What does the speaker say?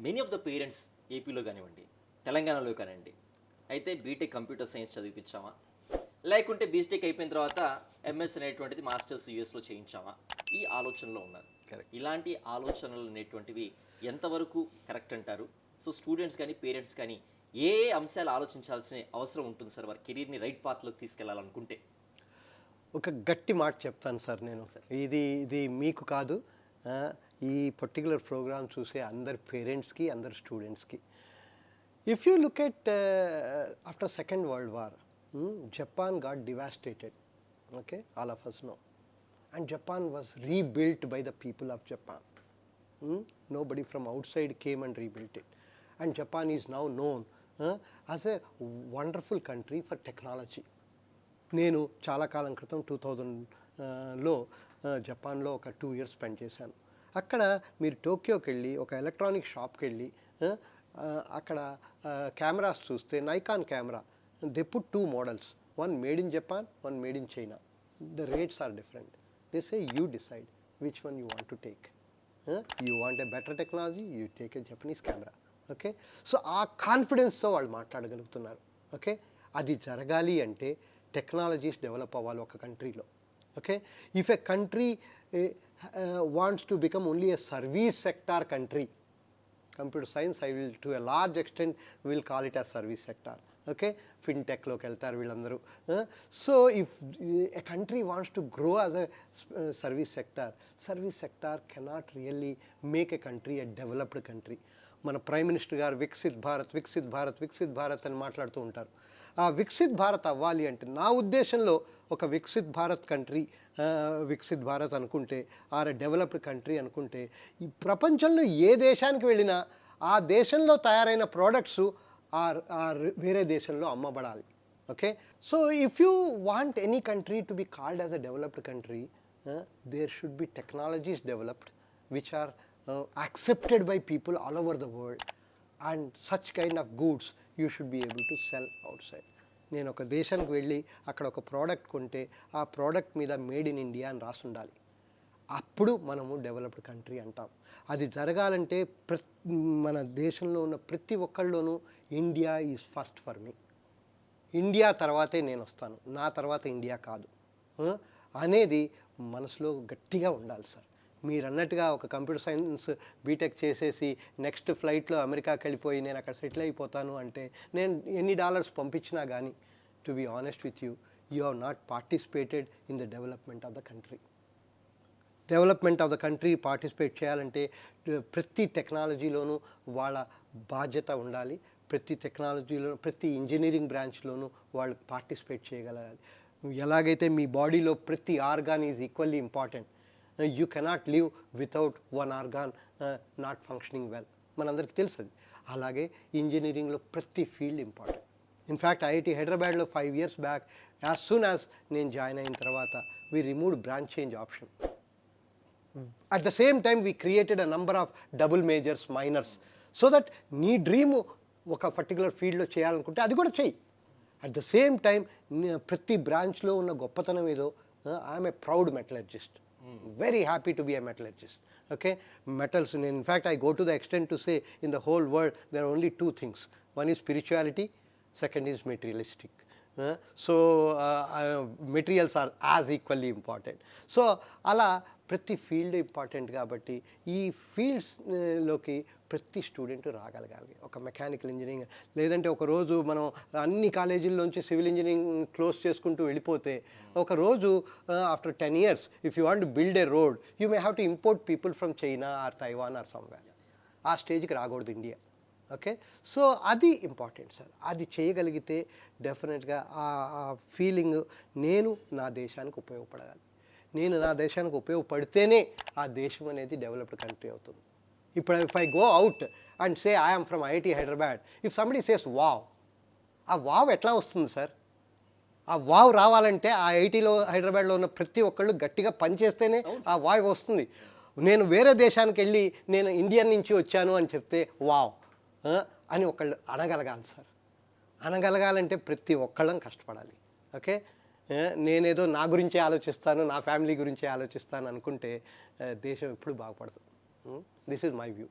Many of the parents ఏపీలో కానివ్వండి, తెలంగాణలో కానివ్వండి, అయితే బీటెక్ కంప్యూటర్ సైన్స్ చదివించామా, లేకుంటే బీటెక్ అయిపోయిన తర్వాత ఎంఎస్ అనేటువంటిది మాస్టర్స్ యూఎస్లో చేయించామా, ఈ ఆలోచనలో ఉన్నారు. కరెక్ట్. ఇలాంటి ఆలోచనలు అనేటువంటివి ఎంతవరకు కరెక్ట్ అంటారు? సో స్టూడెంట్స్ కానీ పేరెంట్స్ కానీ ఏ ఏ అంశాలు ఆలోచించాల్సిన అవసరం ఉంటుంది సార్ వారి కెరీర్ని రైట్ పాత్లోకి తీసుకెళ్లాలనుకుంటే? ఒక గట్టి మాట చెప్తాను సార్ నేను. ఇది మీకు కాదు, ఈ పర్టికులర్ ప్రోగ్రామ్ చూసే అందరు పేరెంట్స్కి, అందరు స్టూడెంట్స్కి. If you look at after second world war, Japan got devastated. Okay, all of us know. And Japan was rebuilt by the people of Japan. Nobody from outside came and rebuilt it. And Japan is now known as a wonderful country for technology. నేను చాలా కాలం క్రితం 2000లో జపాన్లో ఒక 2 years spend చేశాను. అక్కడ మీరు టోక్యోకి వెళ్ళి ఒక ఎలక్ట్రానిక్ షాప్కి వెళ్ళి అక్కడ కెమెరాస్ చూస్తే నైకాన్ camera, they put 2 models, one made in Japan, one made in China. The rates are different. They say you decide which one you want to take. You want a better technology, you take a Japanese camera. Okay, so ఆ కాన్ఫిడెన్స్తో వాళ్ళు మాట్లాడగలుగుతున్నారు. Okay, అది జరగాలి అంటే technologies develop అవ్వాలి ఒక కంట్రీలో. Okay, if a country wants to become only a service sector country, computer science I will to a large extent will call it as service sector. Okay, ఫిన్టెక్లోకి వెళ్తారు వీళ్ళందరూ. So if a country wants to grow as a service sector cannot really make a country a developed country. మన prime minister గారు వికసిత్ భారత్ అని మాట్లాడుతూ ఉంటారు. ఆ వికసిత్ భారత్ అవ్వాలి అంటే నా ఉద్దేశంలో ఒక వికసిత్ భారత్ కంట్రీ, వికసిత్ భారత్ అనుకుంటే ఆర్ డెవలప్డ్ కంట్రీ అనుకుంటే ఈ ప్రపంచంలో ఏ దేశానికి వెళ్ళినా ఆ దేశంలో తయారైన ప్రోడక్ట్స్ వేరే దేశంలో అమ్మబడాలి. Okay, so if you want any country to be called as a developed country, there should be technologies developed which are accepted by people all over the world, and such kind of goods you should be able to sell outside. నేను ఒక దేశానికి వెళ్ళి అక్కడ ఒక product కొంటే ఆ product మీద made in India అని రాసి ఉండాలి. అప్పుడు మనము డెవలప్డ్ కంట్రీ అంటాం. అది జరగాలంటే మన దేశంలో ఉన్న ప్రతి ఒక్కళ్ళలోనూ India is first for me, India తర్వాతే నేను వస్తాను, నా తర్వాత ఇండియా కాదు అనేది మనసులో గట్టిగా ఉండాలి సార్. మీరు అన్నట్టుగా ఒక కంప్యూటర్ సైన్స్ బీటెక్ చేసేసి నెక్స్ట్ ఫ్లైట్లో అమెరికాకి వెళ్ళిపోయి నేను అక్కడ సెటిల్ అయిపోతాను అంటే నేను ఎన్ని డాలర్స్ పంపించినా కానీ, to be honest with you, you have not participated in the development of the country. Development of the country participate చేయాలంటే ప్రతి టెక్నాలజీలోనూ వాళ్ళ బాధ్యత ఉండాలి. ప్రతి టెక్నాలజీలో, ప్రతి ఇంజనీరింగ్ బ్రాంచ్లోనూ వాళ్ళు పార్టిసిపేట్ చేయగలగాలి. ఎలాగైతే మీ బాడీలో ప్రతి organ is equally important, you cannot live without one organ not functioning well, మనందరికీ తెలుసు. అలాగే ఇంజనీరింగ్లో ప్రతి ఫీల్డ్ ఇంపార్టెంట్. ఇన్ఫ్యాక్ట్ ఐఐటి హైదరాబాద్లో 5 years back, as soon as నేను జాయిన్ అయిన తర్వాత we removed branch change option. At the same time we created a number of double majors, minors, so that నీ డ్రీము ఒక పర్టికులర్ ఫీల్డ్లో చేయాలనుకుంటే అది కూడా చెయ్యి. అట్ ద సేమ్ టైం ప్రతి బ్రాంచ్లో ఉన్న గొప్పతనం ఏదో, I'm a proud metallurgist, very happy to be a metallurgist. Okay, metals, in fact I go to the extent to say in the whole world there are only 2 things, one is spirituality, second is materialistic. So materials are as equally important. So అలా ప్రతి field important కాబట్టి ఈ ఫీల్డ్స్లోకి ప్రతి student రాగలగాలి. ఒక mechanical engineering లేదంటే ఒకరోజు మనం అన్ని కాలేజీల్లోంచి సివిల్ ఇంజనీరింగ్ క్లోజ్ చేసుకుంటూ వెళ్ళిపోతే ఒకరోజు after 10 years if you want to build a road you may have to import people from China or Taiwan or somewhere. ఆ స్టేజ్కి రాకూడదు ఇండియా. ఓకే, సో అది ఇంపార్టెంట్ సార్. అది చేయగలిగితే డెఫినెట్గా ఆ ఫీలింగ్ నేను నా దేశానికి ఉపయోగపడగాలి, నేను నా దేశానికి ఉపయోగపడితేనే ఆ దేశం అనేది డెవలప్డ్ కంట్రీ అవుతుంది. ఇప్పుడు if I go out and say I am from IIT Hyderabad, if somebody says wow, ఆ వావ్ ఎట్లా వస్తుంది సార్? ఆ వావ్ రావాలంటే ఆ ఐఐటీలో హైదరాబాద్లో ఉన్న ప్రతి ఒక్కళ్ళు గట్టిగా పనిచేస్తేనే ఆ వావ్ వస్తుంది. నేను వేరే దేశానికి వెళ్ళి నేను ఇండియన్ నుంచి వచ్చాను అని చెప్తే వావ్ అని ఒకళ్ళు అనగలగాలి సార్. అనగలగాలంటే ప్రతి ఒక్కళ్ళం కష్టపడాలి. ఓకే, నేనేదో నా గురించే ఆలోచిస్తాను, నా ఫ్యామిలీ గురించే ఆలోచిస్తాను అనుకుంటే దేశం ఎప్పుడు బాగుపడదు. This is my view.